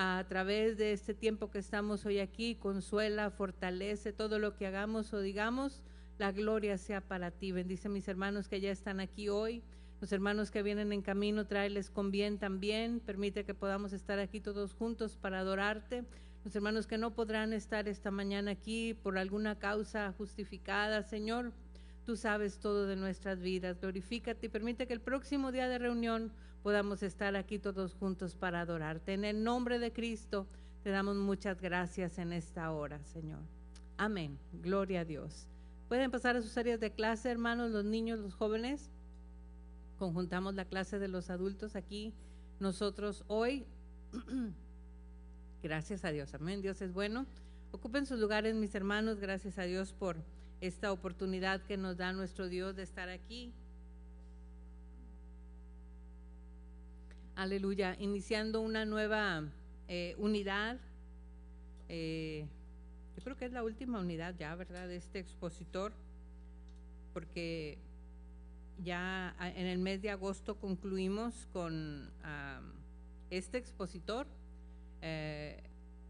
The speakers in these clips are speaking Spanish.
a través de este tiempo que estamos hoy aquí, consuela, fortalece todo lo que hagamos o digamos, la gloria sea para ti. Bendice a mis hermanos que ya están aquí hoy, los hermanos que vienen en camino, tráeles con bien también, permite que podamos estar aquí todos juntos para adorarte. Los hermanos que no podrán estar esta mañana aquí por alguna causa justificada, Señor, tú sabes todo de nuestras vidas. Glorifícate y permite que el próximo día de reunión podamos estar aquí todos juntos para adorarte. En el nombre de Cristo te damos muchas gracias en esta hora, Señor. Amén. Gloria a Dios. Pueden pasar a sus áreas de clase, hermanos, los niños, los jóvenes. Conjuntamos la clase de los adultos aquí nosotros hoy. Gracias a Dios. Amén. Dios es bueno. Ocupen sus lugares, mis hermanos. Gracias a Dios por esta oportunidad que nos da nuestro Dios de estar aquí. Aleluya. Iniciando una nueva unidad. Yo creo que es la última unidad ya, ¿verdad? De este expositor. Porque ya en el mes de agosto concluimos con este expositor.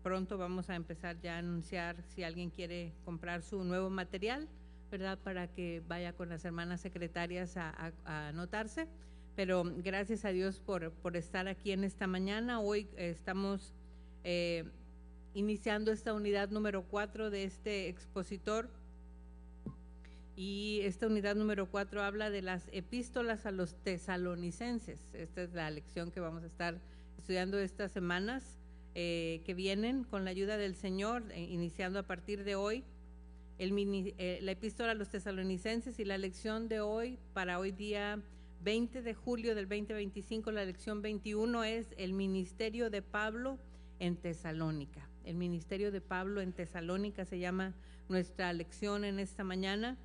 Pronto vamos a empezar ya a anunciar si alguien quiere comprar su nuevo material, ¿verdad? Para que vaya con las hermanas secretarias a anotarse. Pero gracias a Dios por estar aquí en esta mañana. Hoy estamos iniciando esta unidad número 4 de este expositor. Y esta unidad número 4 habla de las epístolas a los tesalonicenses. Esta es la lección que vamos a estar estudiando estas semanas que vienen con la ayuda del Señor, iniciando a partir de hoy la epístola a los tesalonicenses. Y la lección de hoy, para hoy día 20 de julio del 2025, la lección 21 es el ministerio de Pablo en Tesalónica. El ministerio de Pablo en Tesalónica se llama nuestra lección en esta mañana.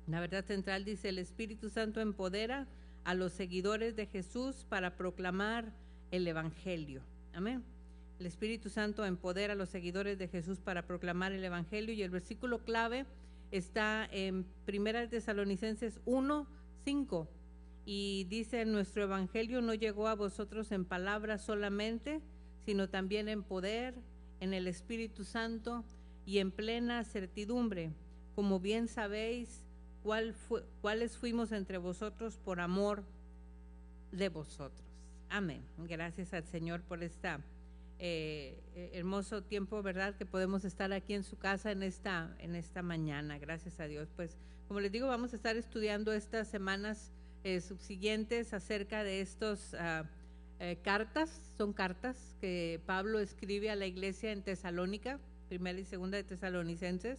La verdad central dice: el Espíritu Santo empodera a los seguidores de Jesús para proclamar el Evangelio. Amén. El Espíritu Santo empodera a los seguidores de Jesús para proclamar el Evangelio. Y el versículo clave está en 1 Tesalonicenses 1:5. Y dice: nuestro Evangelio no llegó a vosotros en palabras solamente, sino también en poder, en el Espíritu Santo y en plena certidumbre, como bien sabéis cuáles fuimos entre vosotros por amor de vosotros. Amén. Gracias al Señor por esta hermoso tiempo, ¿verdad? Que podemos estar aquí en su casa en esta mañana. Gracias a Dios. Pues, como les digo, vamos a estar estudiando estas semanas subsiguientes acerca de estos cartas. Son cartas que Pablo escribe a la iglesia en Tesalónica, primera y segunda de Tesalonicenses.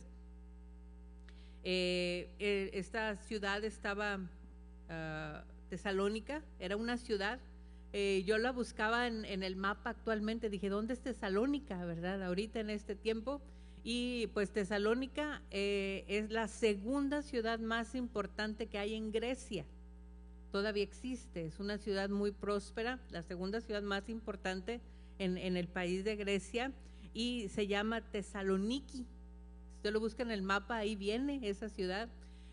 Esta ciudad estaba, Tesalónica, era una ciudad. Yo la buscaba en el mapa actualmente, dije, ¿dónde es Tesalónica, verdad? Ahorita en este tiempo. Y pues Tesalónica es la segunda ciudad más importante que hay en Grecia. Todavía existe, es una ciudad muy próspera, la segunda ciudad más importante en el país de Grecia, y se llama Tesaloniki. Si usted lo busca en el mapa, ahí viene esa ciudad.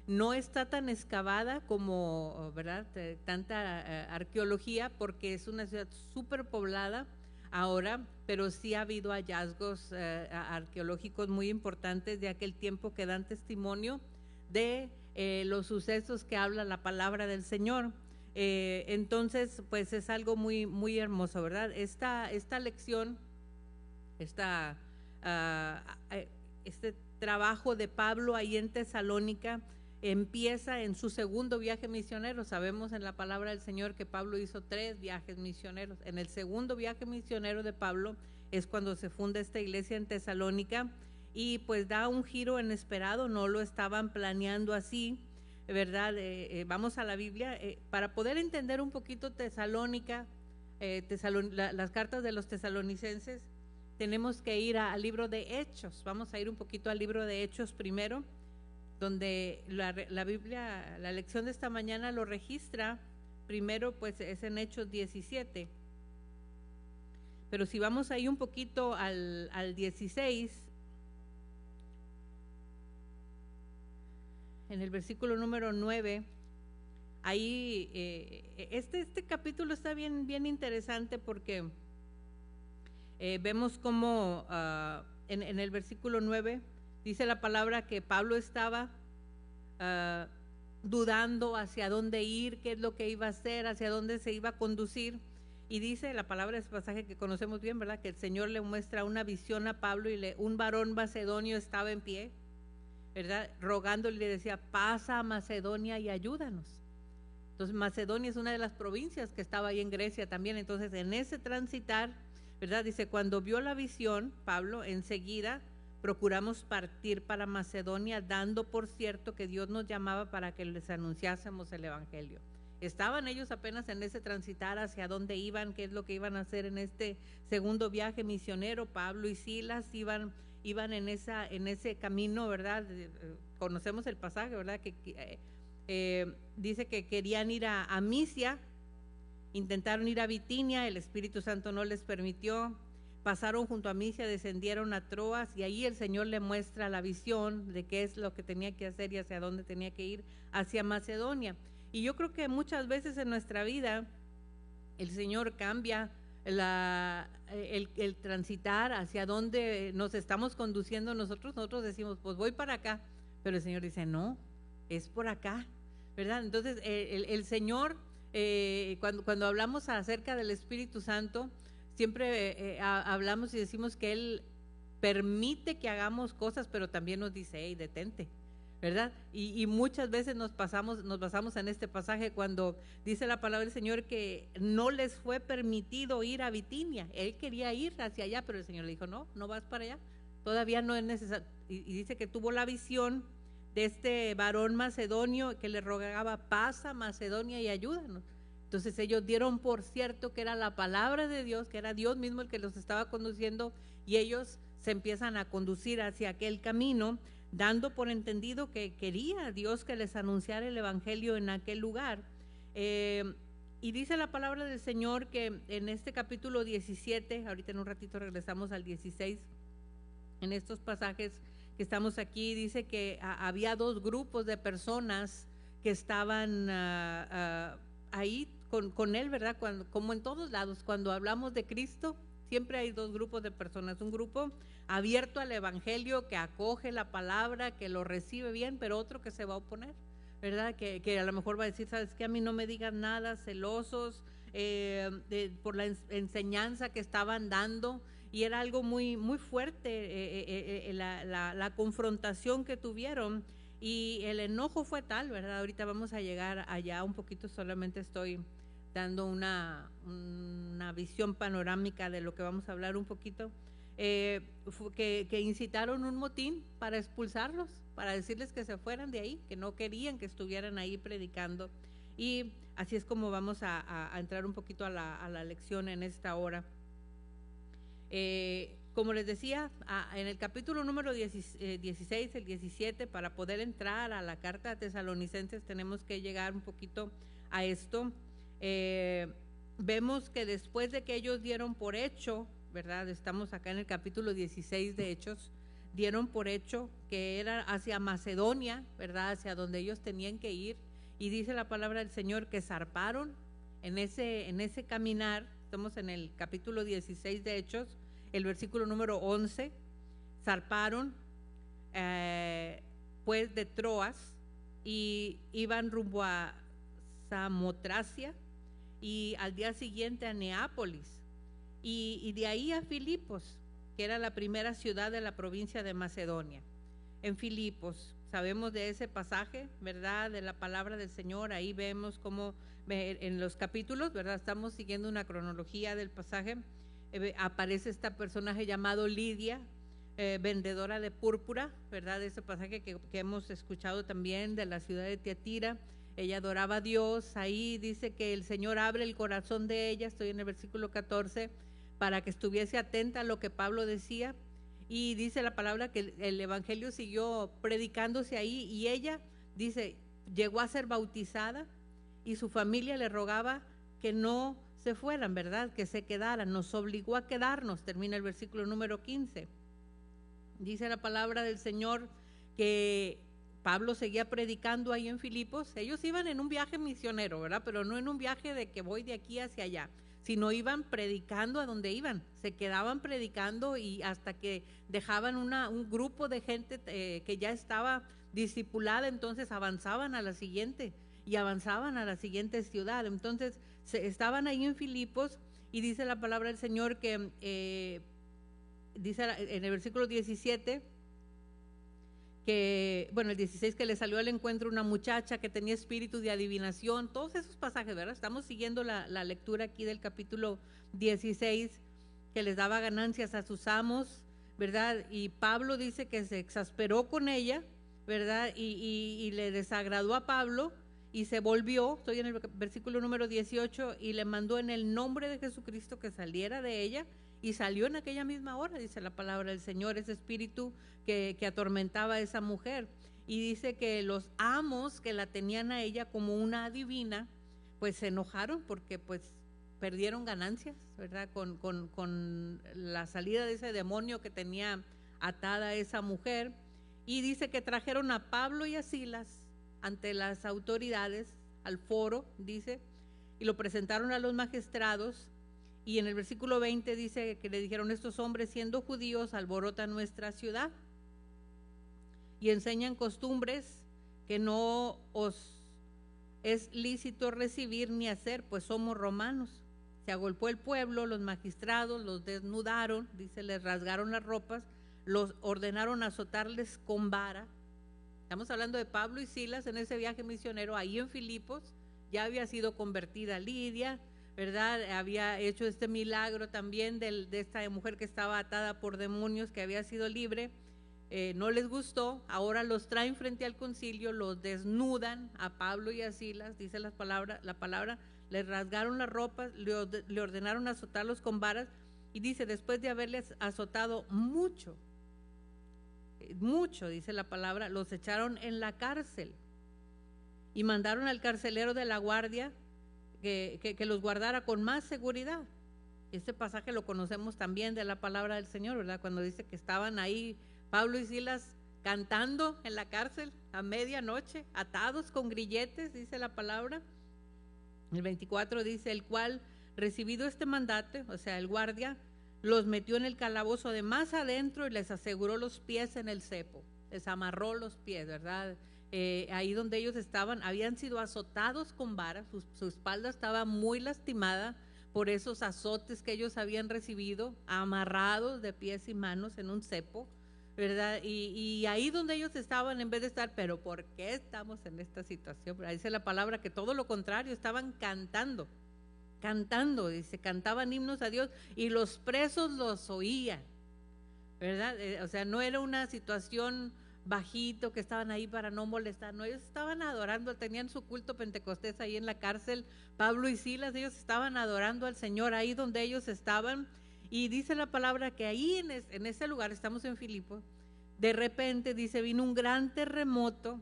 No está tan excavada como, ¿verdad?, tanta arqueología, porque es una ciudad súper poblada ahora, pero sí ha habido hallazgos arqueológicos muy importantes de aquel tiempo que dan testimonio de los sucesos que habla la palabra del Señor. Entonces, pues es algo muy, muy hermoso, ¿verdad? Esta lección, este trabajo de Pablo ahí en Tesalónica empieza en su segundo viaje misionero. Sabemos en la palabra del Señor que Pablo hizo 3 viajes misioneros. En el segundo viaje misionero de Pablo es cuando se funda esta iglesia en Tesalónica, y pues da un giro inesperado, no lo estaban planeando así, ¿verdad? Vamos a la Biblia para poder entender un poquito Tesalónica, las cartas de los tesalonicenses. Tenemos que ir al libro de Hechos. Vamos a ir un poquito al libro de Hechos primero, donde la Biblia, la lección de esta mañana lo registra. Primero pues es en Hechos 17, pero si vamos ahí un poquito al 16, en el versículo número 9, ahí este capítulo está bien interesante, porque Vemos como en el versículo 9 dice la palabra que Pablo estaba dudando hacia dónde ir, qué es lo que iba a hacer, hacia dónde se iba a conducir. Y dice la palabra de ese pasaje que conocemos bien, ¿verdad? Que el Señor le muestra una visión a Pablo y un varón macedonio estaba en pie, ¿verdad? Rogándole y le decía, pasa a Macedonia y ayúdanos. Entonces Macedonia es una de las provincias que estaba ahí en Grecia también. Entonces en ese transitar, ¿verdad? Dice, cuando vio la visión, Pablo, enseguida procuramos partir para Macedonia, dando por cierto que Dios nos llamaba para que les anunciásemos el evangelio. Estaban ellos apenas en ese transitar hacia dónde iban, qué es lo que iban a hacer en este segundo viaje misionero. Pablo y Silas iban en ese camino, ¿verdad? Conocemos el pasaje, ¿verdad? Dice que querían ir a Misia, intentaron ir a Bitinia, el Espíritu Santo no les permitió, pasaron junto a Misia, descendieron a Troas y ahí el Señor le muestra la visión de qué es lo que tenía que hacer y hacia dónde tenía que ir, hacia Macedonia. Y yo creo que muchas veces en nuestra vida el Señor cambia el transitar hacia dónde nos estamos conduciendo nosotros decimos, pues voy para acá, pero el Señor dice, no, es por acá, ¿verdad? Entonces el Señor, cuando hablamos acerca del Espíritu Santo, siempre hablamos y decimos que Él permite que hagamos cosas, pero también nos dice, hey, detente, ¿verdad? Y muchas veces nos basamos en este pasaje cuando dice la palabra del Señor que no les fue permitido ir a Bitinia. Él quería ir hacia allá, pero el Señor le dijo, no vas para allá, todavía no es necesario. Y dice que tuvo la visión de este varón macedonio que le rogaba, pasa Macedonia y ayúdanos. Entonces ellos dieron por cierto que era la palabra de Dios, que era Dios mismo el que los estaba conduciendo, y ellos se empiezan a conducir hacia aquel camino, dando por entendido que quería Dios que les anunciara el evangelio en aquel lugar. Y dice la palabra del Señor que en este capítulo 17, ahorita en un ratito regresamos al 16, en estos pasajes que estamos aquí, dice que había dos grupos de personas que estaban ahí con él, ¿verdad? Como en todos lados, cuando hablamos de Cristo, siempre hay dos grupos de personas, un grupo abierto al evangelio, que acoge la palabra, que lo recibe bien, pero otro que se va a oponer, ¿verdad? Que a lo mejor va a decir, ¿sabes qué? A mí no me digan nada, celosos por la enseñanza que estaban dando, y era algo muy, muy fuerte la confrontación que tuvieron, y el enojo fue tal, ¿verdad? Ahorita vamos a llegar allá un poquito, solamente estoy dando una visión panorámica de lo que vamos a hablar un poquito, que incitaron un motín para expulsarlos, para decirles que se fueran de ahí, que no querían que estuvieran ahí predicando. Y así es como vamos a entrar un poquito a la lección en esta hora. Como les decía, en el capítulo número 16, el 17, para poder entrar a la carta de Tesalonicenses tenemos que llegar un poquito a esto. Vemos que después de que ellos dieron por hecho, ¿verdad? Estamos acá en el capítulo 16 de Hechos, dieron por hecho que era hacia Macedonia, ¿verdad? Hacia donde ellos tenían que ir, y dice la palabra del Señor que zarparon en ese caminar. Estamos en el capítulo 16 de Hechos, el versículo número 11, zarparon pues de Troas y iban rumbo a Samotracia, y al día siguiente a Neápolis, y de ahí a Filipos, que era la primera ciudad de la provincia de Macedonia. En Filipos, sabemos de ese pasaje, ¿verdad? De la palabra del Señor, ahí vemos cómo en los capítulos, ¿verdad? Estamos siguiendo una cronología del pasaje. Aparece este personaje llamado Lidia, vendedora de púrpura, ¿verdad? Ese pasaje que hemos escuchado también de la ciudad de Tiatira. Ella adoraba a Dios. Ahí dice que el Señor abre el corazón de ella, estoy en el versículo 14, para que estuviese atenta a lo que Pablo decía, y dice la palabra que el evangelio siguió predicándose ahí, y ella, dice, llegó a ser bautizada, y su familia le rogaba que no se fueran, ¿verdad? Que se quedaran, nos obligó a quedarnos, termina el versículo número 15. Dice la palabra del Señor que Pablo seguía predicando ahí en Filipos. Ellos iban en un viaje misionero, ¿verdad? Pero no en un viaje de que voy de aquí hacia allá, sino iban predicando a donde iban, se quedaban predicando y hasta que dejaban un grupo de gente que ya estaba discipulada, entonces avanzaban a la siguiente y avanzaban a la siguiente ciudad. Entonces estaban ahí en Filipos y dice la palabra del Señor que dice en el versículo 17 que, bueno, el 16, que le salió al encuentro una muchacha que tenía espíritu de adivinación, todos esos pasajes, ¿verdad? Estamos siguiendo la lectura aquí del capítulo 16, que les daba ganancias a sus amos, ¿verdad? Y Pablo dice que se exasperó con ella, ¿verdad? Y le desagradó a Pablo y se volvió, estoy en el versículo número 18, y le mandó en el nombre de Jesucristo que saliera de ella, y salió en aquella misma hora, dice la palabra del Señor, ese espíritu que atormentaba a esa mujer. Y dice que los amos que la tenían a ella como una adivina, pues se enojaron porque pues perdieron ganancias, ¿verdad? Con la salida de ese demonio que tenía atada a esa mujer. Y dice que trajeron a Pablo y a Silas ante las autoridades, al foro, dice, y lo presentaron a los magistrados. Y en el versículo 20 dice que le dijeron: estos hombres, siendo judíos, alborotan nuestra ciudad y enseñan costumbres que no os es lícito recibir ni hacer, pues somos romanos. Se agolpó el pueblo, los magistrados los desnudaron, dice, les rasgaron las ropas, los ordenaron azotarles con vara. Estamos hablando de Pablo y Silas en ese viaje misionero ahí en Filipos. Ya había sido convertida Lidia, ¿verdad? Había hecho este milagro también de esta mujer que estaba atada por demonios, que había sido libre. No les gustó, ahora los traen frente al concilio, los desnudan a Pablo y a Silas, dice la palabra, les rasgaron las ropas, le ordenaron azotarlos con varas, y dice, después de haberles azotado mucho, dice la palabra, los echaron en la cárcel y mandaron al carcelero de la guardia que los guardara con más seguridad. Este pasaje lo conocemos también de la palabra del Señor, ¿verdad? Cuando dice que estaban ahí Pablo y Silas cantando en la cárcel a medianoche, atados con grilletes, dice la palabra. El 24 dice, el cual, recibido este mandato, o sea, el guardia, los metió en el calabozo de más adentro y les aseguró los pies en el cepo, les amarró los pies, ¿verdad? Ahí donde ellos estaban, habían sido azotados con varas, su espalda estaba muy lastimada por esos azotes que ellos habían recibido, amarrados de pies y manos en un cepo, ¿verdad? Y ahí donde ellos estaban, en vez de estar, pero ¿por qué estamos en esta situación? Ahí dice la palabra que todo lo contrario, estaban cantando, dice, cantaban himnos a Dios y los presos los oían, ¿verdad? O sea, no era una situación bajito que estaban ahí para no molestar, no, ellos estaban adorando, tenían su culto pentecostés ahí en la cárcel. Pablo y Silas, ellos estaban adorando al Señor ahí donde ellos estaban. Y dice la palabra que ahí en ese lugar, estamos en Filipos, de repente dice, vino un gran terremoto,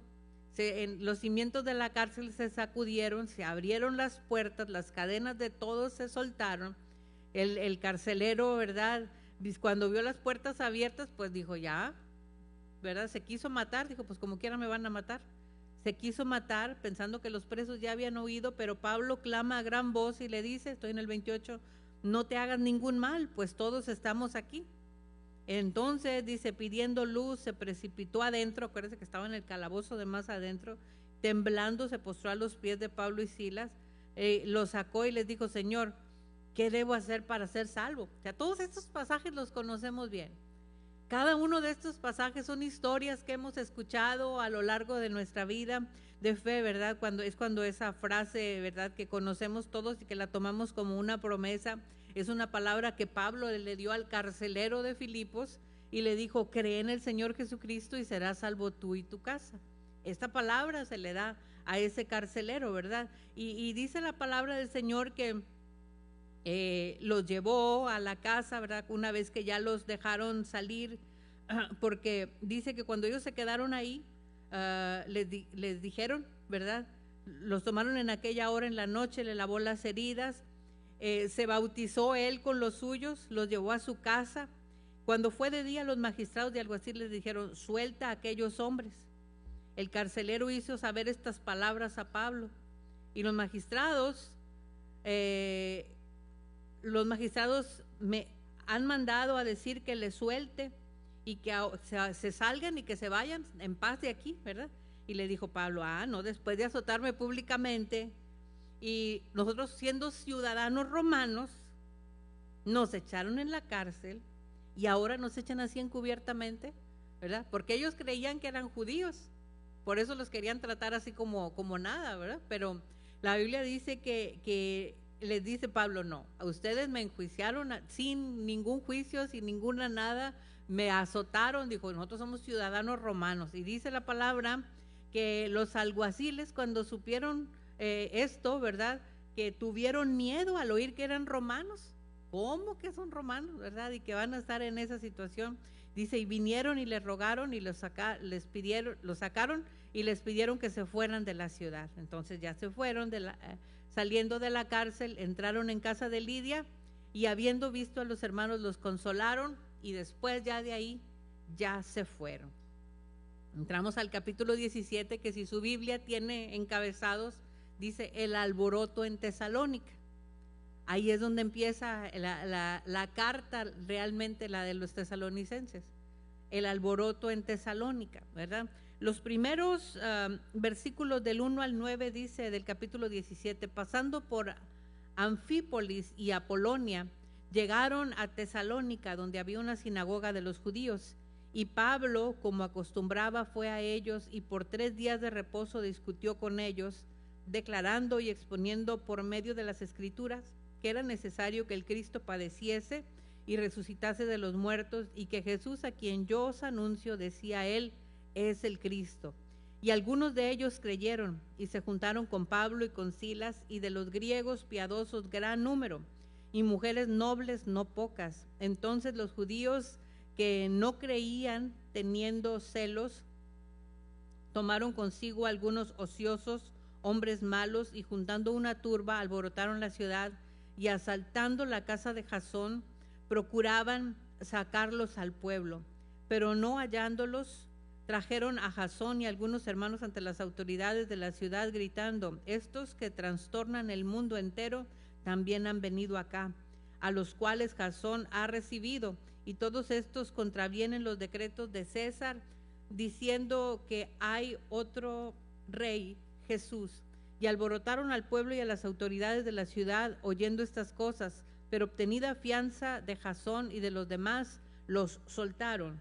los cimientos de la cárcel se sacudieron, se abrieron las puertas, las cadenas de todos se soltaron. El carcelero, ¿verdad?, cuando vio las puertas abiertas, pues dijo, ya, ¿verdad? Se quiso matar, dijo, pues como quiera me van a matar. Se quiso matar pensando que los presos ya habían oído, pero Pablo clama a gran voz y le dice, estoy en el 28, no te hagas ningún mal, pues todos estamos aquí. Entonces, dice, pidiendo luz, se precipitó adentro, acuérdense que estaba en el calabozo de más adentro, temblando se postró a los pies de Pablo y Silas, los sacó y les dijo, Señor, ¿qué debo hacer para ser salvo? O sea, todos estos pasajes los conocemos bien. Cada uno de estos pasajes son historias que hemos escuchado a lo largo de nuestra vida de fe, ¿verdad? Cuando esa frase, ¿verdad?, que conocemos todos y que la tomamos como una promesa, es una palabra que Pablo le dio al carcelero de Filipos y le dijo, cree en el Señor Jesucristo y serás salvo tú y tu casa. Esta palabra se le da a ese carcelero, ¿verdad? Y dice la palabra del Señor que los llevó a la casa, ¿verdad?, una vez que ya los dejaron salir, porque dice que cuando ellos se quedaron ahí, les dijeron, ¿verdad?, los tomaron en aquella hora en la noche, le lavó las heridas, se bautizó él con los suyos, los llevó a su casa. Cuando fue de día, los magistrados de alguacil les dijeron, suelta a aquellos hombres. El carcelero hizo saber estas palabras a Pablo, y los magistrados los magistrados me han mandado a decir que le suelte y que se salgan y que se vayan en paz de aquí, ¿verdad? Y le dijo Pablo, no, después de azotarme públicamente y nosotros siendo ciudadanos romanos, nos echaron en la cárcel y ahora nos echan así encubiertamente, ¿verdad? Porque ellos creían que eran judíos, por eso los querían tratar así como nada, ¿verdad? Pero la Biblia dice que les dice Pablo, no, a ustedes me enjuiciaron sin ningún juicio, sin ninguna nada, me azotaron, dijo, nosotros somos ciudadanos romanos. Y dice la palabra que los alguaciles cuando supieron esto, ¿verdad? Que tuvieron miedo al oír que eran romanos. ¿Cómo que son romanos, verdad? Y que van a estar en esa situación. Dice, y vinieron y les rogaron y los sacaron y les pidieron que se fueran de la ciudad. Entonces ya se fueron, saliendo de la cárcel, entraron en casa de Lidia y habiendo visto a los hermanos los consolaron y después ya de ahí ya se fueron. Entramos al capítulo 17, que si su Biblia tiene encabezados, dice el alboroto en Tesalónica. Ahí es donde empieza la carta, realmente la de los tesalonicenses, el alboroto en Tesalónica, ¿verdad? Los primeros versículos del 1 al 9 dice del capítulo 17, pasando por Anfípolis y Apolonia, llegaron a Tesalónica, donde había una sinagoga de los judíos, y Pablo, como acostumbraba, fue a ellos y por 3 días de reposo discutió con ellos, declarando y exponiendo por medio de las Escrituras que era necesario que el Cristo padeciese y resucitase de los muertos, y que Jesús, a quien yo os anuncio, decía él, es el Cristo. Y algunos de ellos creyeron y se juntaron con Pablo y con Silas, y de los griegos piadosos gran número, y mujeres nobles no pocas. Entonces los judíos que no creían, teniendo celos, tomaron consigo algunos ociosos, hombres malos, y juntando una turba alborotaron la ciudad, y asaltando la casa de Jasón, procuraban sacarlos al pueblo, pero no hallándolos, trajeron a Jasón y algunos hermanos ante las autoridades de la ciudad, gritando, estos que trastornan el mundo entero también han venido acá, a los cuales Jasón ha recibido, y todos estos contravienen los decretos de César, diciendo que hay otro rey, Jesús. Y alborotaron al pueblo y a las autoridades de la ciudad oyendo estas cosas, pero obtenida fianza de Jasón y de los demás, los soltaron.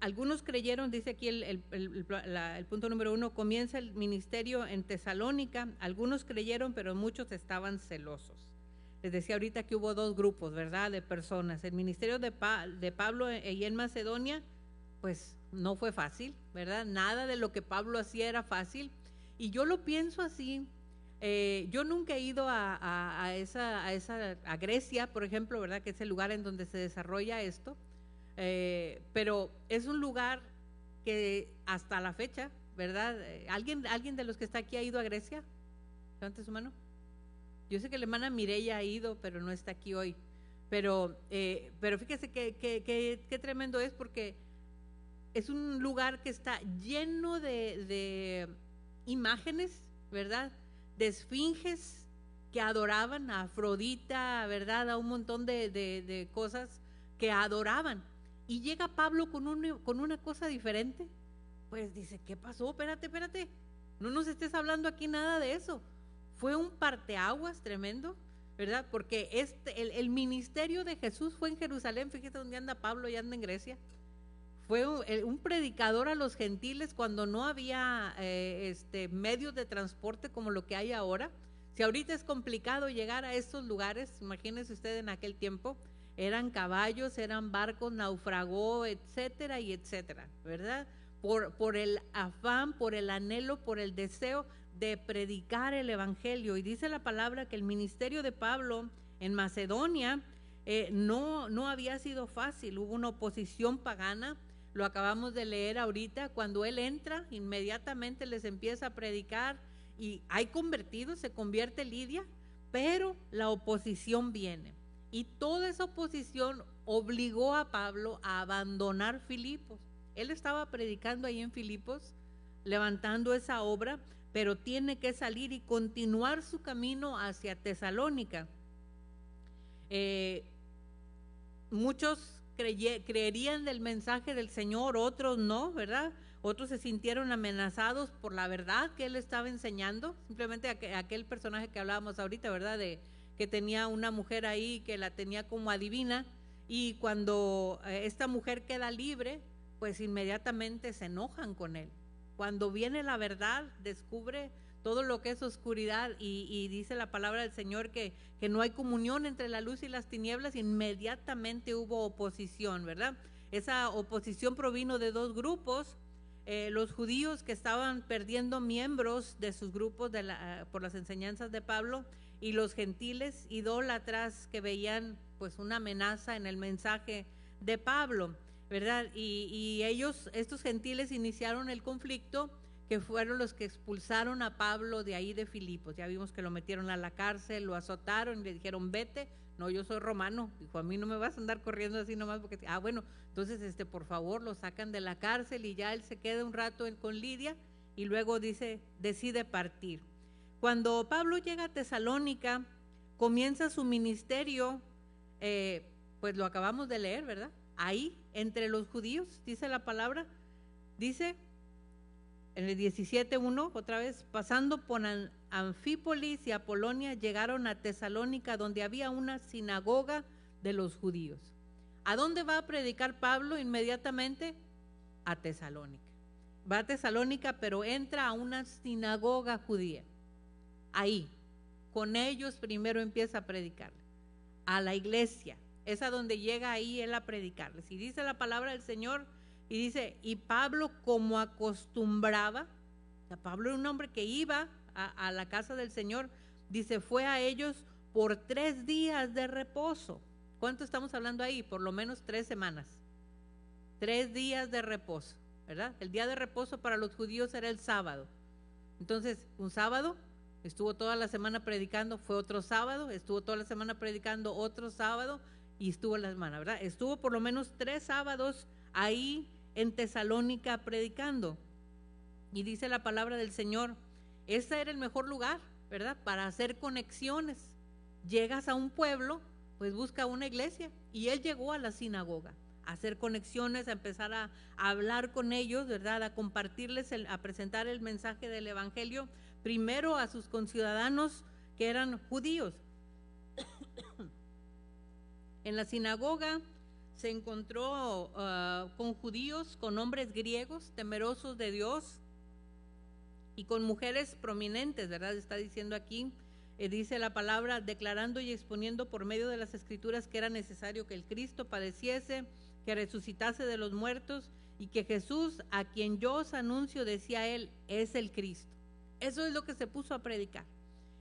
Algunos creyeron, dice aquí el punto número 1, comienza el ministerio en Tesalónica, algunos creyeron, pero muchos estaban celosos. Les decía ahorita que hubo 2 grupos, ¿verdad?, de personas. El ministerio de Pablo y en Macedonia, pues no fue fácil, ¿verdad? Nada de lo que Pablo hacía era fácil. Y yo lo pienso así. Yo nunca he ido a Grecia, por ejemplo, ¿verdad?, que es el lugar en donde se desarrolla esto. Pero es un lugar que hasta la fecha, ¿verdad? ¿Alguien de los que está aquí ha ido a Grecia? Levante su mano. Yo sé que la hermana Mireya ha ido, pero no está aquí hoy. Pero fíjese qué tremendo es, porque es un lugar que está lleno de imágenes, ¿verdad?, de esfinges que adoraban a Afrodita, ¿verdad?, a un montón de cosas que adoraban. Y llega Pablo con una cosa diferente. Pues dice, ¿qué pasó? Espérate, no nos estés hablando aquí nada de eso. Fue un parteaguas tremendo, ¿verdad? Porque el ministerio de Jesús fue en Jerusalén. Fíjate dónde anda Pablo y anda en Grecia. Fue un predicador a los gentiles cuando no había medios de transporte como lo que hay ahora. Si ahorita es complicado llegar a estos lugares, imagínense usted en aquel tiempo, eran caballos, eran barcos, naufragó, etcétera y etcétera, ¿verdad? Por el afán, por el anhelo, por el deseo de predicar el evangelio. Y dice la palabra que el ministerio de Pablo en Macedonia no había sido fácil. Hubo una oposición pagana. Lo acabamos de leer ahorita. Cuando él entra, inmediatamente les empieza a predicar y hay convertidos, se convierte Lidia, pero la oposición viene. Y toda esa oposición obligó a Pablo a abandonar Filipos. Él estaba predicando ahí en Filipos, levantando esa obra, pero tiene que salir y continuar su camino hacia Tesalónica. Muchos creerían del mensaje del Señor, otros no, ¿verdad? Otros se sintieron amenazados por la verdad que él estaba enseñando. Simplemente aquel personaje que hablábamos ahorita, ¿verdad? De que tenía una mujer ahí que la tenía como adivina, y cuando esta mujer queda libre, pues inmediatamente se enojan con él. Cuando viene la verdad, descubre todo lo que es oscuridad, y dice la palabra del Señor que no hay comunión entre la luz y las tinieblas. Inmediatamente hubo oposición, ¿verdad? Esa oposición provino de dos grupos. Los judíos, que estaban perdiendo miembros de sus grupos por las enseñanzas de Pablo, y los gentiles idólatras que veían pues una amenaza en el mensaje de Pablo, ¿verdad? Y ellos, estos gentiles, iniciaron el conflicto, que fueron los que expulsaron a Pablo de ahí de Filipos. Ya vimos que lo metieron a la cárcel, lo azotaron y le dijeron: vete. No, yo soy romano. Dijo: a mí no me vas a andar corriendo así nomás porque... bueno, entonces por favor, lo sacan de la cárcel, y ya él se queda un rato con Lidia, y luego decide partir. Cuando Pablo llega a Tesalónica, comienza su ministerio, pues lo acabamos de leer, ¿verdad? Ahí, entre los judíos, dice la palabra, dice en el 17:1, otra vez: pasando por Anfípolis y Apolonia, llegaron a Tesalónica, donde había una sinagoga de los judíos. ¿A dónde va a predicar Pablo inmediatamente? A Tesalónica. Va a Tesalónica, pero entra a una sinagoga judía. Ahí, con ellos primero empieza a predicar. A la iglesia, es a donde llega ahí él a predicarles. Y dice la palabra del Señor, y dice: y Pablo, como acostumbraba, o sea, Pablo era un hombre que iba a la casa del Señor, dice, fue a ellos por 3 días de reposo. ¿Cuánto estamos hablando ahí? Por lo menos 3 semanas. 3 días de reposo, ¿verdad? El día de reposo para los judíos era el sábado. Entonces, un sábado, estuvo toda la semana predicando, fue otro sábado, estuvo toda la semana predicando, otro sábado, y estuvo la semana, ¿verdad? Estuvo por lo menos 3 sábados ahí en Tesalónica predicando. Y dice la palabra del Señor, ese era el mejor lugar, ¿verdad? Para hacer conexiones. Llegas a un pueblo, pues busca una iglesia, y él llegó a la sinagoga a hacer conexiones, a empezar a hablar con ellos, ¿verdad? A compartirles, a presentar el mensaje del evangelio, primero a sus conciudadanos que eran judíos. En la sinagoga se encontró con judíos, con hombres griegos temerosos de Dios, y con mujeres prominentes, ¿verdad? Está diciendo aquí, dice la palabra, declarando y exponiendo por medio de las escrituras que era necesario que el Cristo padeciese, que resucitase de los muertos, y que Jesús, a quien yo os anuncio, decía él, es el Cristo. Eso es lo que se puso a predicar.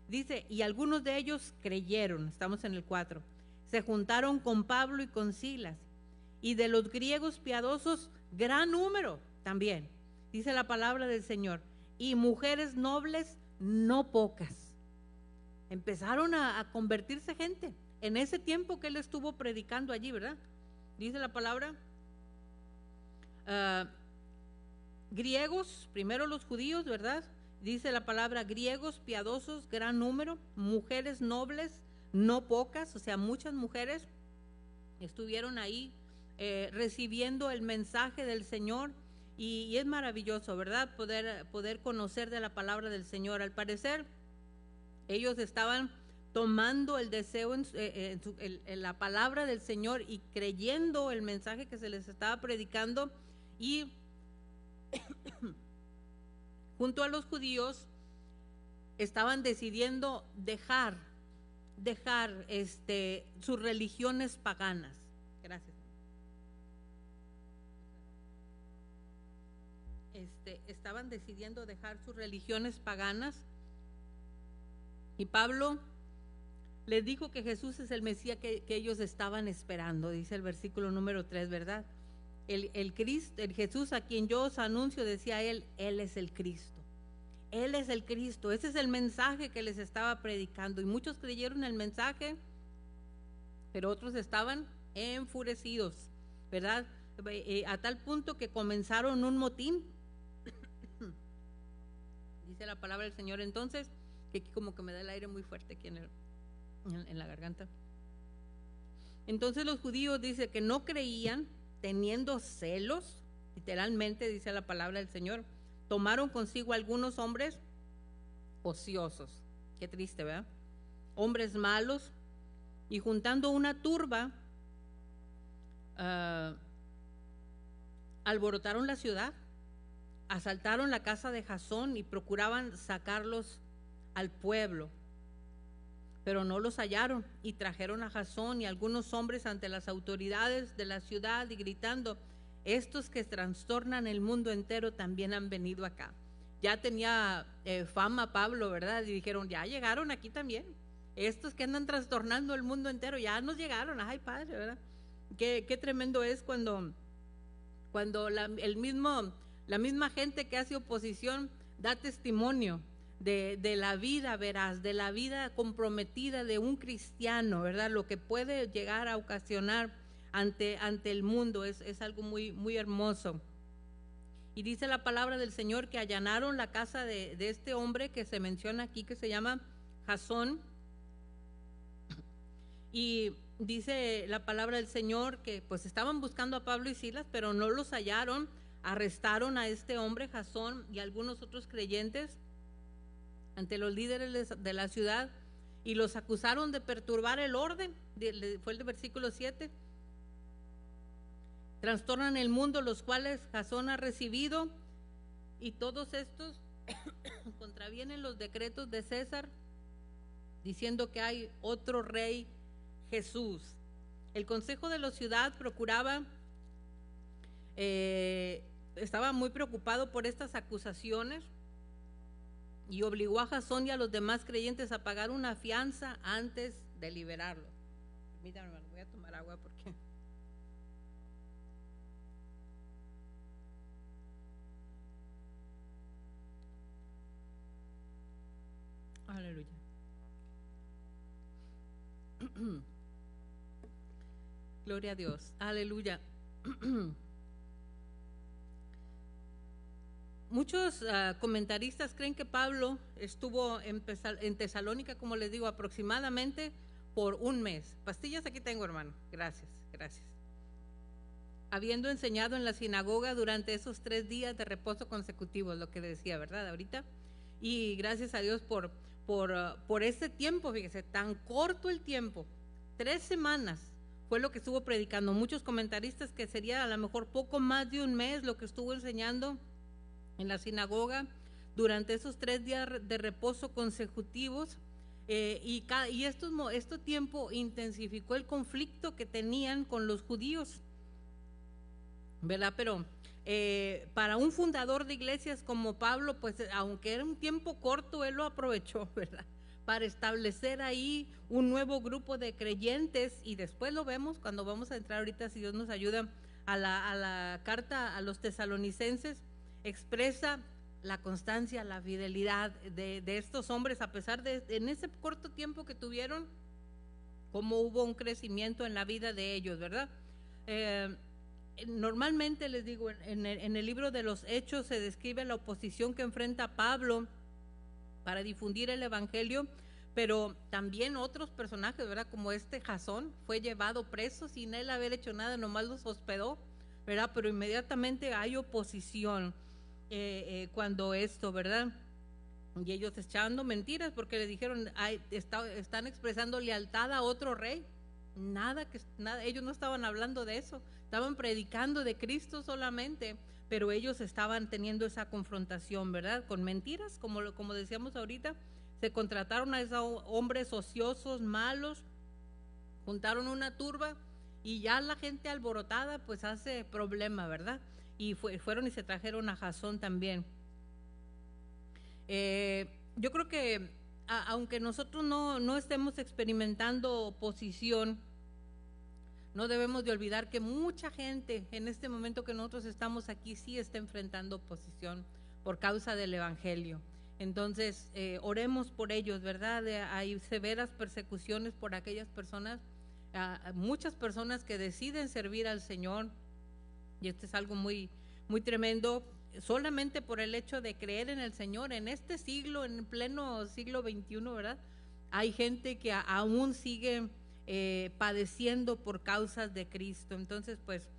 Dice, y algunos de ellos creyeron, estamos en el 4, se juntaron con Pablo y con Silas, y de los griegos piadosos, gran número también, dice la palabra del Señor, y mujeres nobles no pocas. Empezaron a convertirse gente en ese tiempo que él estuvo predicando allí, ¿verdad? Dice la palabra, griegos, primero los judíos, ¿verdad? Dice la palabra, griegos piadosos, gran número, mujeres nobles, no pocas, o sea, muchas mujeres estuvieron ahí recibiendo el mensaje del Señor, y es maravilloso, ¿verdad? Poder conocer de la palabra del Señor. Al parecer, ellos estaban tomando el deseo en la palabra del Señor y creyendo el mensaje que se les estaba predicando, y junto a los judíos estaban decidiendo dejar sus religiones paganas. Gracias. Estaban decidiendo dejar sus religiones paganas, y Pablo les dijo que Jesús es el Mesías que ellos estaban esperando, dice el versículo número 3, ¿verdad? El Cristo, el Jesús a quien yo os anuncio, decía él es el Cristo. Él es el Cristo. Ese es el mensaje que les estaba predicando, y muchos creyeron el mensaje, pero otros estaban enfurecidos, ¿verdad? A tal punto que comenzaron un motín. Dice la palabra del Señor entonces, que aquí como que me da el aire muy fuerte aquí en la garganta. Entonces los judíos, dice, que no creían, teniendo celos, literalmente dice la palabra del Señor, tomaron consigo algunos hombres ociosos. Qué triste, ¿verdad? Hombres malos, y juntando una turba, alborotaron la ciudad, asaltaron la casa de Jasón y procuraban sacarlos al pueblo, pero no los hallaron, y trajeron a Jasón y algunos hombres ante las autoridades de la ciudad y gritando: estos que trastornan el mundo entero también han venido acá. Ya tenía fama Pablo, ¿verdad? Y dijeron: ya llegaron aquí también, estos que andan trastornando el mundo entero, ya nos llegaron. Ay, padre, ¿verdad? Qué tremendo es cuando la misma gente que hace oposición da testimonio de la vida veraz, de la vida comprometida de un cristiano, ¿verdad? Lo que puede llegar a ocasionar ante el mundo es algo muy, muy hermoso. Y dice la palabra del Señor que allanaron la casa de este hombre que se menciona aquí, que se llama Jasón. Y dice la palabra del Señor que pues estaban buscando a Pablo y Silas, pero no los hallaron. Arrestaron a este hombre Jasón y algunos otros creyentes ante los líderes de la ciudad y los acusaron de perturbar el orden. Fue el versículo 7. Trastornan el mundo, los cuales Jasón ha recibido, y todos estos contravienen los decretos de César, diciendo que hay otro rey, Jesús. El consejo de la ciudad procuraba, estaba muy preocupado por estas acusaciones y obligó a Jasón y a los demás creyentes a pagar una fianza antes de liberarlo. Permítanme, hermano, voy a tomar agua porque... Aleluya. Gloria a Dios. Aleluya. Muchos comentaristas creen que Pablo estuvo en Tesalónica, como les digo, aproximadamente por un mes. Pastillas aquí tengo, hermano. Gracias, gracias. Habiendo enseñado en la sinagoga durante esos 3 días de reposo consecutivos, lo que decía, ¿verdad? Ahorita. Y gracias a Dios por ese tiempo, fíjese, tan corto el tiempo, 3 semanas fue lo que estuvo predicando. Muchos comentaristas que sería a lo mejor poco más de un mes lo que estuvo enseñando en la sinagoga durante esos 3 días de reposo consecutivos, y este tiempo intensificó el conflicto que tenían con los judíos, ¿verdad? Pero para un fundador de iglesias como Pablo, pues aunque era un tiempo corto, él lo aprovechó, ¿verdad?, para establecer ahí un nuevo grupo de creyentes. Y después lo vemos cuando vamos a entrar ahorita, si Dios nos ayuda, a la carta a los tesalonicenses. Expresa la constancia, la fidelidad de estos hombres, a pesar de en ese corto tiempo que tuvieron, cómo hubo un crecimiento en la vida de ellos, ¿verdad? Normalmente, les digo, en el libro de los Hechos se describe la oposición que enfrenta Pablo para difundir el evangelio, pero también otros personajes, ¿verdad? Como Jasón fue llevado preso sin él haber hecho nada, nomás los hospedó, ¿verdad? Pero inmediatamente hay oposición cuando esto, ¿verdad? Y ellos echando mentiras porque le dijeron, están expresando lealtad a otro rey. Nada, ellos no estaban hablando de eso, estaban predicando de Cristo solamente, pero ellos estaban teniendo esa confrontación, ¿verdad? Con mentiras, como decíamos ahorita. Se contrataron a esos hombres ociosos, malos, juntaron una turba y ya la gente alborotada pues hace problema, ¿verdad? Y fueron y se trajeron a Jasón también. Yo creo que aunque nosotros no estemos experimentando oposición, no debemos de olvidar que mucha gente en este momento que nosotros estamos aquí sí está enfrentando oposición por causa del evangelio. Entonces, oremos por ellos, ¿verdad? Hay severas persecuciones por aquellas personas, muchas personas que deciden servir al Señor, y esto es algo muy, muy tremendo. solamente por el hecho de creer en el Señor, en este siglo, en pleno siglo XXI, ¿verdad? Hay gente que aún sigue padeciendo por causas de Cristo. Entonces, pues,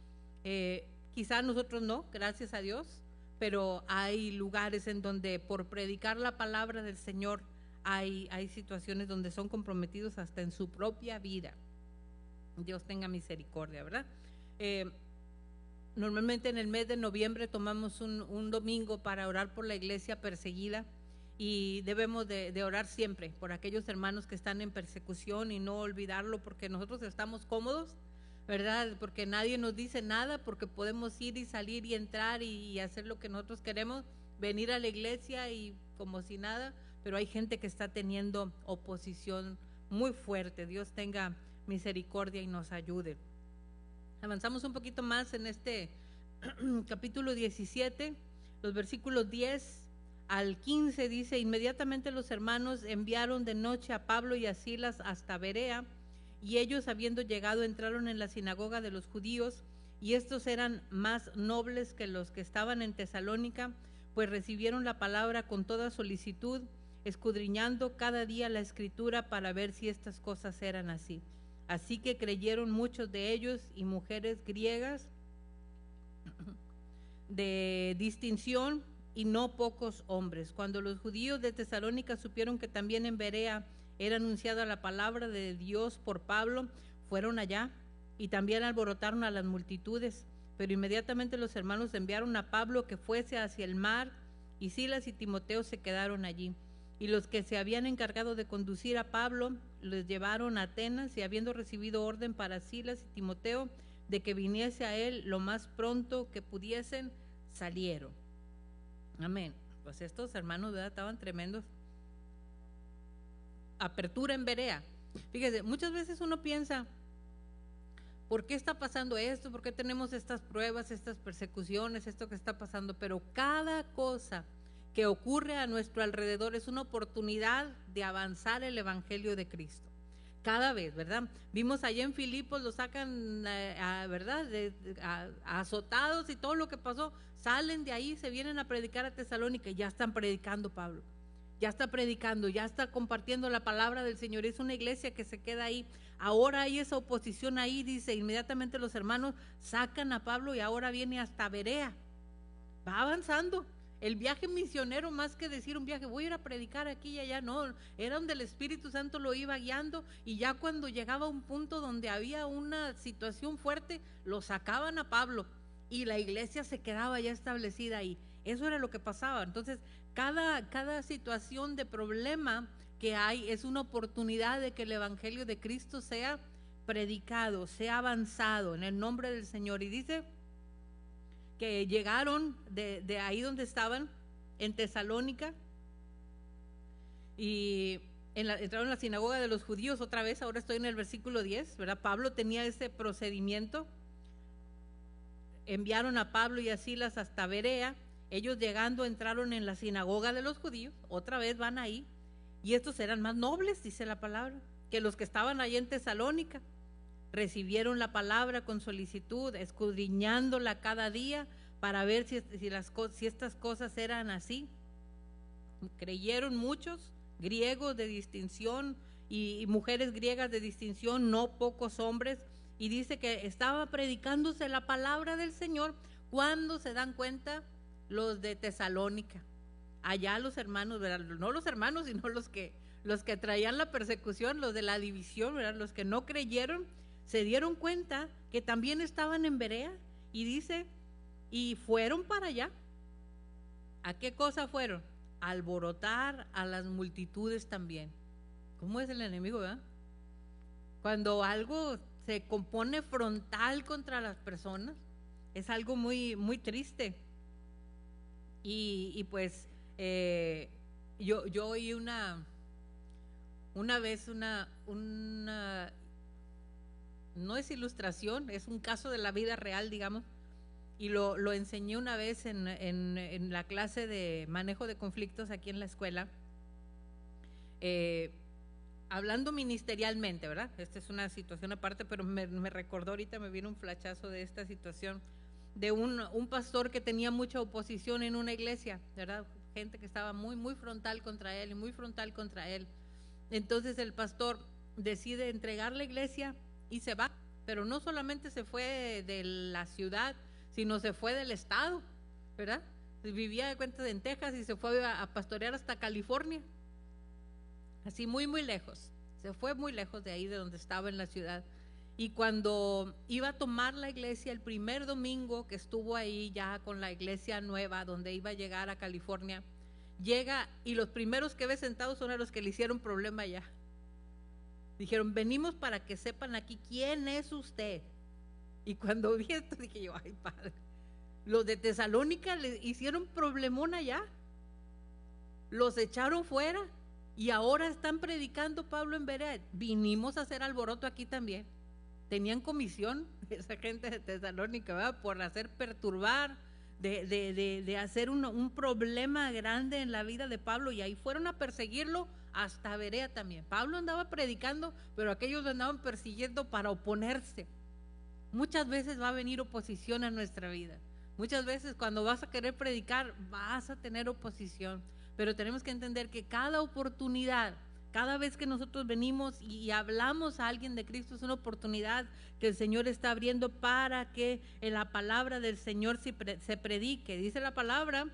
quizá nosotros no, gracias a Dios, pero hay lugares en donde por predicar la palabra del Señor hay situaciones donde son comprometidos hasta en su propia vida. Dios tenga misericordia, ¿verdad? Normalmente en el mes de noviembre tomamos un domingo para orar por la iglesia perseguida, y debemos de orar siempre por aquellos hermanos que están en persecución y no olvidarlo, porque nosotros estamos cómodos, ¿verdad? Porque nadie nos dice nada, porque podemos ir y salir y entrar y hacer lo que nosotros queremos, venir a la iglesia y como si nada, pero hay gente que está teniendo oposición muy fuerte. Dios tenga misericordia y nos ayude. Avanzamos un poquito más en este capítulo 17, los versículos 10 al 15 dice: inmediatamente los hermanos enviaron de noche a Pablo y a Silas hasta Berea, y ellos, habiendo llegado, entraron en la sinagoga de los judíos, y estos eran más nobles que los que estaban en Tesalónica, pues recibieron la palabra con toda solicitud, escudriñando cada día la escritura para ver si estas cosas eran así. Así que creyeron muchos de ellos, y mujeres griegas de distinción, y no pocos hombres. Cuando los judíos de Tesalónica supieron que también en Berea era anunciada la palabra de Dios por Pablo, fueron allá y también alborotaron a las multitudes. Pero inmediatamente los hermanos enviaron a Pablo que fuese hacia el mar, y Silas y Timoteo se quedaron allí. Y los que se habían encargado de conducir a Pablo les llevaron a Atenas, y habiendo recibido orden para Silas y Timoteo de que viniese a él lo más pronto que pudiesen, salieron. Amén. Pues estos hermanos, ¿verdad?, estaban tremendos. Apertura en Berea. Fíjese, muchas veces uno piensa, ¿por qué está pasando esto? ¿Por qué tenemos estas pruebas, estas persecuciones, esto que está pasando? Pero cada cosa que ocurre a nuestro alrededor es una oportunidad de avanzar el evangelio de Cristo. Cada vez, ¿verdad? Vimos allá en Filipos, lo sacan, ¿verdad? Azotados y todo lo que pasó, salen de ahí, se vienen a predicar a Tesalónica, y ya están predicando Pablo. Ya está predicando, ya está compartiendo la palabra del Señor. Es una iglesia que se queda ahí. Ahora hay esa oposición ahí, dice, inmediatamente los hermanos sacan a Pablo y ahora viene hasta Berea. Va avanzando. El viaje misionero, más que decir un viaje, voy a ir a predicar aquí y allá, no, era donde el Espíritu Santo lo iba guiando, y ya cuando llegaba a un punto donde había una situación fuerte, lo sacaban a Pablo y la iglesia se quedaba ya establecida ahí. Eso era lo que pasaba. Entonces, cada situación de problema que hay es una oportunidad de que el evangelio de Cristo sea predicado, sea avanzado en el nombre del Señor. Y dice que llegaron de ahí donde estaban, en Tesalónica, y entraron en la sinagoga de los judíos otra vez. Ahora estoy en el versículo 10, ¿verdad? Pablo tenía ese procedimiento. Enviaron a Pablo y a Silas hasta Berea. Ellos llegando entraron en la sinagoga de los judíos, otra vez van ahí, y estos eran más nobles, dice la palabra, que los que estaban allí en Tesalónica. Recibieron la palabra con solicitud, escudriñándola cada día para ver si estas cosas eran así. Creyeron muchos griegos de distinción y mujeres griegas de distinción, no pocos hombres. Y dice que estaba predicándose la palabra del Señor cuando se dan cuenta los de Tesalónica. Allá los hermanos, ¿verdad? No los hermanos, sino los que traían la persecución, los de la división, ¿verdad? Los que no creyeron, se dieron cuenta que también estaban en Berea, y dice, y fueron para allá. ¿A qué cosa fueron? Alborotar a las multitudes también. ¿Cómo es el enemigo, verdad? Cuando algo se compone frontal contra las personas, es algo muy, muy triste. Y pues yo oí una vez una no es ilustración, es un caso de la vida real, digamos, y lo enseñé una vez en la clase de manejo de conflictos aquí en la escuela, hablando ministerialmente, ¿verdad? Esta es una situación aparte, pero me recordó ahorita, me vino un flachazo de esta situación. de un pastor que tenía mucha oposición en una iglesia, ¿verdad? Gente que estaba muy frontal contra él y muy frontal contra él. Entonces el pastor decide entregar la iglesia y se va, pero no solamente se fue de la ciudad, sino se fue del estado, ¿verdad? Vivía de cuenta en Texas y se fue a pastorear hasta California, así muy lejos. Se fue muy lejos de ahí, de donde estaba en la ciudad. Y cuando iba a tomar la iglesia, el primer domingo que estuvo ahí ya con la iglesia nueva, donde iba a llegar a California, llega y los primeros que ve sentados son a los que le hicieron problema allá. Dijeron, venimos para que sepan aquí quién es usted. Y cuando vi esto dije yo, ay padre, los de Tesalónica le hicieron problemón allá, los echaron fuera y ahora están predicando Pablo en Berea. Vinimos a hacer alboroto aquí también. Tenían comisión esa gente de Tesalónica, ¿verdad? Por hacer perturbar, de hacer un problema grande en la vida de Pablo, y ahí fueron a perseguirlo hasta Berea también. Pablo andaba predicando, pero aquellos lo andaban persiguiendo para oponerse. Muchas veces va a venir oposición a nuestra vida. Muchas veces cuando vas a querer predicar vas a tener oposición, pero tenemos que entender que cada oportunidad, cada vez que nosotros venimos y hablamos a alguien de Cristo, es una oportunidad que el Señor está abriendo para que en la palabra del Señor se predique. Dice la palabra,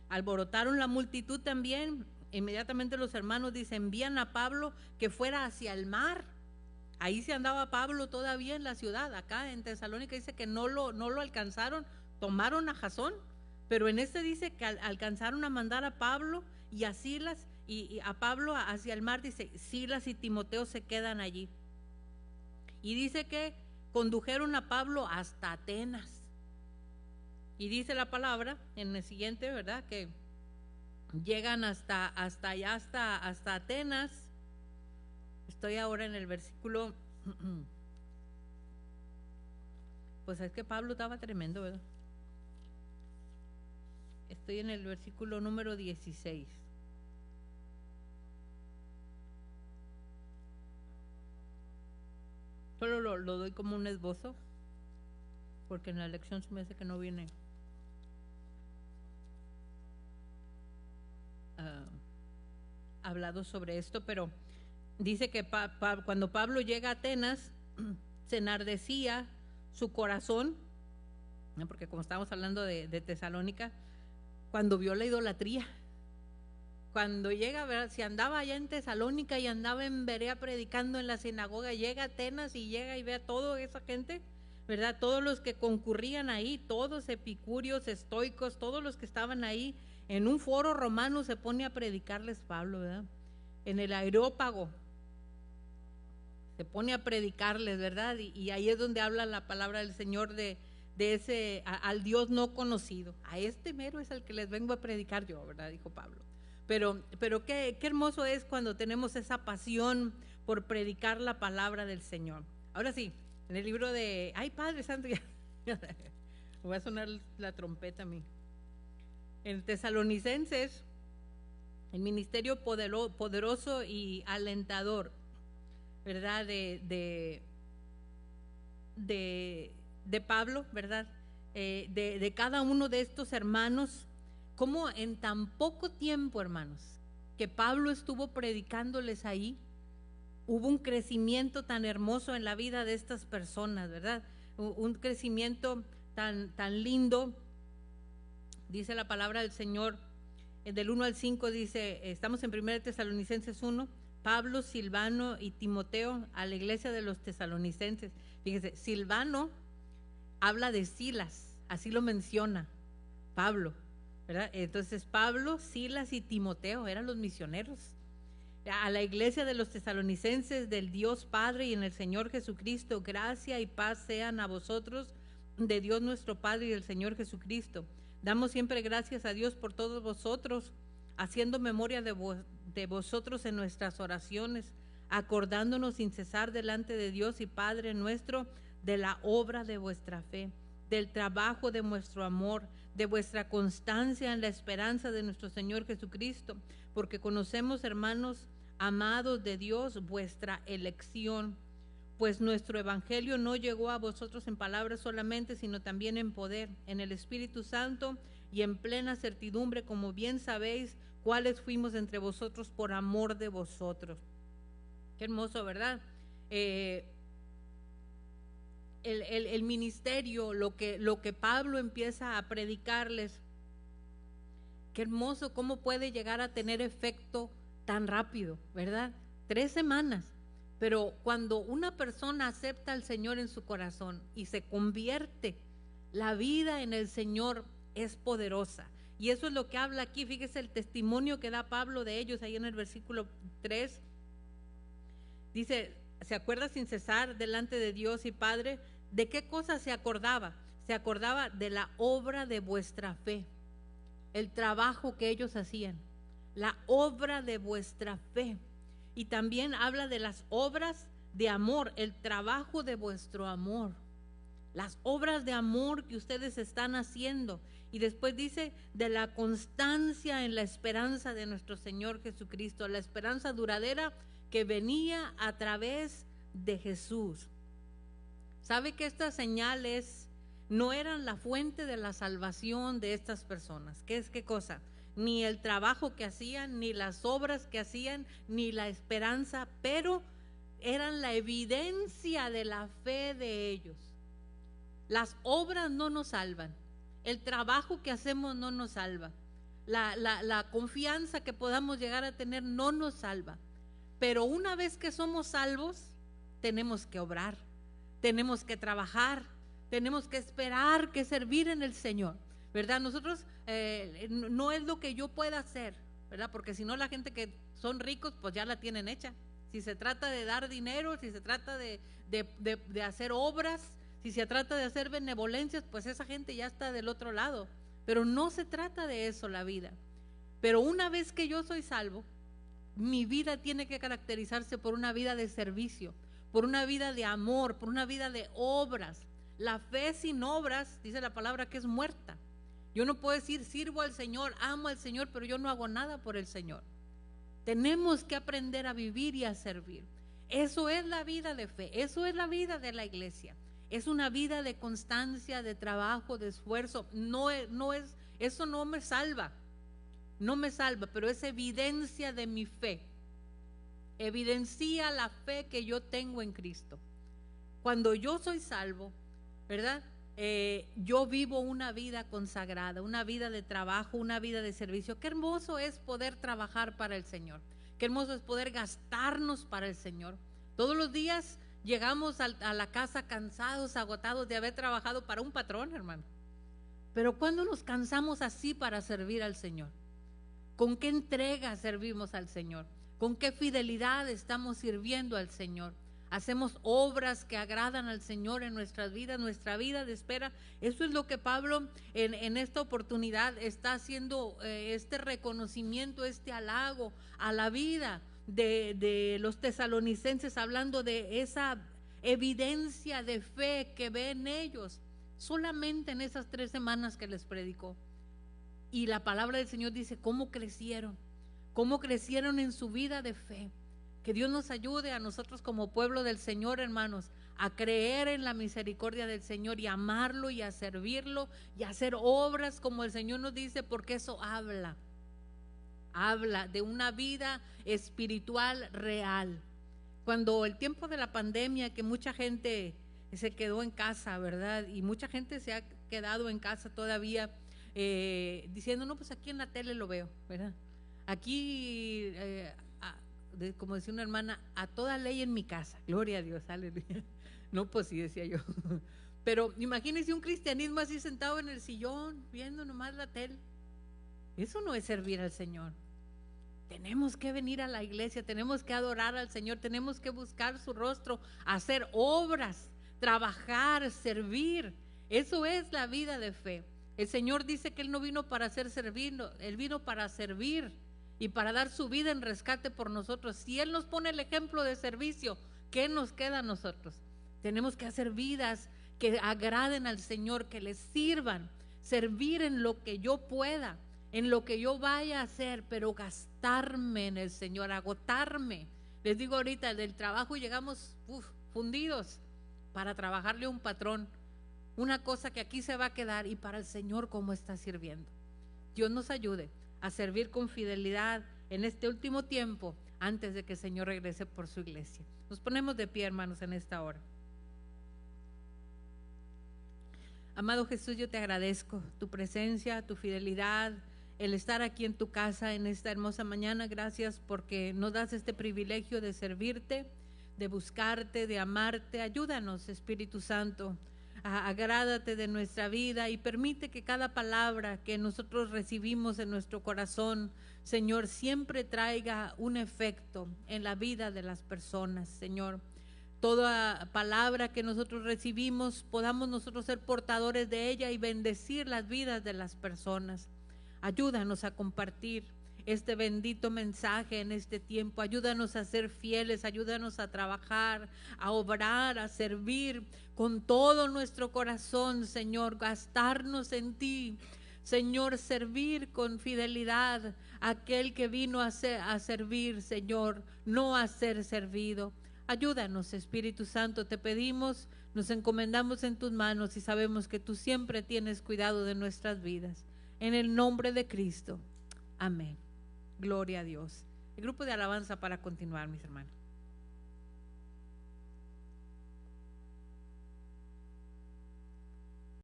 alborotaron la multitud también. Inmediatamente los hermanos dicen, envían a Pablo que fuera hacia el mar. Ahí se andaba Pablo todavía en la ciudad. Acá en Tesalónica dice que no lo alcanzaron, tomaron a Jasón, pero en este dice que alcanzaron a mandar a Pablo y a Silas, y a Pablo hacia el mar. Dice, Silas y Timoteo se quedan allí. Y dice que condujeron a Pablo hasta Atenas. Y dice la palabra en el siguiente, ¿verdad? Que llegan hasta allá, hasta Atenas. Estoy ahora en el versículo, pues es que Pablo estaba tremendo, ¿verdad? Estoy en el versículo número 16. Solo lo doy como un esbozo, porque en la lección se me hace que no viene hablado sobre esto, pero dice que cuando Pablo llega a Atenas, se enardecía su corazón, ¿no? Porque como estábamos hablando de Tesalónica, cuando vio la idolatría. Cuando llega, ¿verdad? Si andaba allá en Tesalónica y andaba en Berea predicando en la sinagoga, llega a Atenas y llega y ve a toda esa gente, ¿verdad? Todos los que concurrían ahí, todos epicúreos, estoicos, todos los que estaban ahí, en un foro romano se pone a predicarles Pablo, ¿verdad? En el Areópago se pone a predicarles, ¿verdad? Y ahí es donde habla la palabra del Señor de ese, al Dios no conocido. A este mero es al que les vengo a predicar yo, ¿verdad? Dijo Pablo. Pero qué hermoso es cuando tenemos esa pasión por predicar la palabra del Señor. Ahora sí, en el libro de, ay Padre Santo, ya voy a sonar la trompeta a mí. En Tesalonicenses, el ministerio poderoso y alentador, ¿verdad? De Pablo, ¿verdad? De cada uno de estos hermanos. Cómo en tan poco tiempo, hermanos, que Pablo estuvo predicándoles ahí, hubo un crecimiento tan hermoso en la vida de estas personas, ¿verdad? Un crecimiento tan lindo. Dice la palabra del Señor, del 1 al 5 dice, estamos en 1 Tesalonicenses 1, Pablo, Silvano y Timoteo a la iglesia de los tesalonicenses. Fíjense, Silvano habla de Silas, así lo menciona Pablo, ¿verdad? Entonces Pablo, Silas y Timoteo eran los misioneros. A la iglesia de los tesalonicenses, del Dios Padre y en el Señor Jesucristo, gracia y paz sean a vosotros, de Dios nuestro Padre y del Señor Jesucristo. Damos siempre gracias a Dios por todos vosotros, haciendo memoria de vosotros en nuestras oraciones, acordándonos sin cesar delante de Dios y Padre nuestro de la obra de vuestra fe, del trabajo de vuestro amor, de vuestra constancia en la esperanza de nuestro Señor Jesucristo, porque conocemos, hermanos amados de Dios, vuestra elección, pues nuestro evangelio no llegó a vosotros en palabras solamente, sino también en poder, en el Espíritu Santo y en plena certidumbre, como bien sabéis cuáles fuimos entre vosotros por amor de vosotros. Qué hermoso, ¿verdad? El ministerio, lo que Pablo empieza a predicarles, qué hermoso, cómo puede llegar a tener efecto tan rápido, ¿verdad? 3 semanas. Pero cuando una persona acepta al Señor en su corazón y se convierte, la vida en el Señor es poderosa. Y eso es lo que habla aquí. Fíjese el testimonio que da Pablo de ellos ahí en el versículo 3. Dice, se acuerda sin cesar delante de Dios y Padre. ¿De qué cosa se acordaba? Se acordaba de la obra de vuestra fe, el trabajo que ellos hacían, la obra de vuestra fe. Y también habla de las obras de amor, el trabajo de vuestro amor, las obras de amor que ustedes están haciendo. Y después dice de la constancia en la esperanza de nuestro Señor Jesucristo, la esperanza duradera que venía a través de Jesús. ¿Sabe que estas señales no eran la fuente de la salvación de estas personas? ¿Qué cosa? Ni el trabajo que hacían, ni las obras que hacían, ni la esperanza, pero eran la evidencia de la fe de ellos. Las obras no nos salvan, el trabajo que hacemos no nos salva, la confianza que podamos llegar a tener no nos salva. Pero una vez que somos salvos, tenemos que obrar, tenemos que trabajar, tenemos que esperar, que servir en el Señor, ¿verdad? Nosotros no es lo que yo pueda hacer, ¿verdad? Porque si no, la gente que son ricos pues ya la tienen hecha. Si se trata de dar dinero, si se trata de hacer obras, si se trata de hacer benevolencias, pues esa gente ya está del otro lado. Pero no se trata de eso la vida. Pero una vez que yo soy salvo, mi vida tiene que caracterizarse por una vida de servicio, por una vida de amor, por una vida de obras. La fe sin obras, dice la palabra, que es muerta. Yo no puedo decir sirvo al Señor, amo al Señor, pero yo no hago nada por el Señor. Tenemos que aprender a vivir y a servir. Eso es la vida de fe, eso es la vida de la iglesia. Es una vida de constancia, de trabajo, de esfuerzo. Eso no me salva, pero es evidencia de mi fe. Evidencia la fe que yo tengo en Cristo. Cuando yo soy salvo, ¿verdad? Yo vivo una vida consagrada, una vida de trabajo, una vida de servicio. Qué hermoso es poder trabajar para el Señor. Qué hermoso es poder gastarnos para el Señor. Todos los días llegamos a la casa cansados, agotados de haber trabajado para un patrón, hermano. Pero ¿cuándo nos cansamos así para servir al Señor? ¿Con qué entrega servimos al Señor? ¿Con qué fidelidad estamos sirviendo al Señor? Hacemos obras que agradan al Señor en nuestras vidas, nuestra vida de espera. Eso es lo que Pablo en esta oportunidad está haciendo, este reconocimiento, este halago a la vida de los tesalonicenses, hablando de esa evidencia de fe que ven ellos solamente en esas 3 semanas que les predicó. Y la palabra del Señor dice cómo crecieron en su vida de fe. Que Dios nos ayude a nosotros como pueblo del Señor, hermanos, a creer en la misericordia del Señor y a amarlo y a servirlo y a hacer obras como el Señor nos dice, porque eso habla de una vida espiritual real. Cuando el tiempo de la pandemia, que mucha gente se quedó en casa, ¿verdad? Y mucha gente se ha quedado en casa todavía diciendo, no, pues aquí en la tele lo veo, ¿verdad? Aquí como decía una hermana, a toda ley en mi casa, gloria a Dios, aleluya. No, pues sí, decía yo. Pero imagínense un cristianismo así sentado en el sillón, viendo nomás la tele. Eso no es servir al Señor. Tenemos que venir a la iglesia, tenemos que adorar al Señor, tenemos que buscar su rostro, hacer obras, trabajar, servir. Eso es la vida de fe. El Señor dice que Él no vino para ser servido, Él vino para servir y para dar su vida en rescate por nosotros. Si Él nos pone el ejemplo de servicio, ¿qué nos queda a nosotros? Tenemos que hacer vidas que agraden al Señor, que le sirvan, servir en lo que yo pueda, en lo que yo vaya a hacer, pero gastarme en el Señor, agotarme. Les digo ahorita, del trabajo llegamos fundidos para trabajarle a un patrón, una cosa que aquí se va a quedar, y para el Señor cómo está sirviendo. Dios nos ayude a servir con fidelidad en este último tiempo antes de que el Señor regrese por su iglesia. Nos ponemos de pie, hermanos, en esta hora. Amado Jesús, yo te agradezco tu presencia, tu fidelidad, el estar aquí en tu casa en esta hermosa mañana. Gracias porque nos das este privilegio de servirte, de buscarte, de amarte. Ayúdanos, Espíritu Santo, agrádate de nuestra vida y permite que cada palabra que nosotros recibimos en nuestro corazón, Señor, siempre traiga un efecto en la vida de las personas, Señor. Toda palabra que nosotros recibimos, podamos nosotros ser portadores de ella y bendecir las vidas de las personas. Ayúdanos a compartir este bendito mensaje en este tiempo. Ayúdanos a ser fieles, ayúdanos a trabajar, a obrar, a servir con todo nuestro corazón, Señor, gastarnos en ti, Señor, servir con fidelidad a aquel que vino a servir, Señor, no a ser servido. Ayúdanos, Espíritu Santo, te pedimos, nos encomendamos en tus manos y sabemos que tú siempre tienes cuidado de nuestras vidas. En el nombre de Cristo. Amén. Gloria a Dios. El grupo de alabanza para continuar, mis hermanos.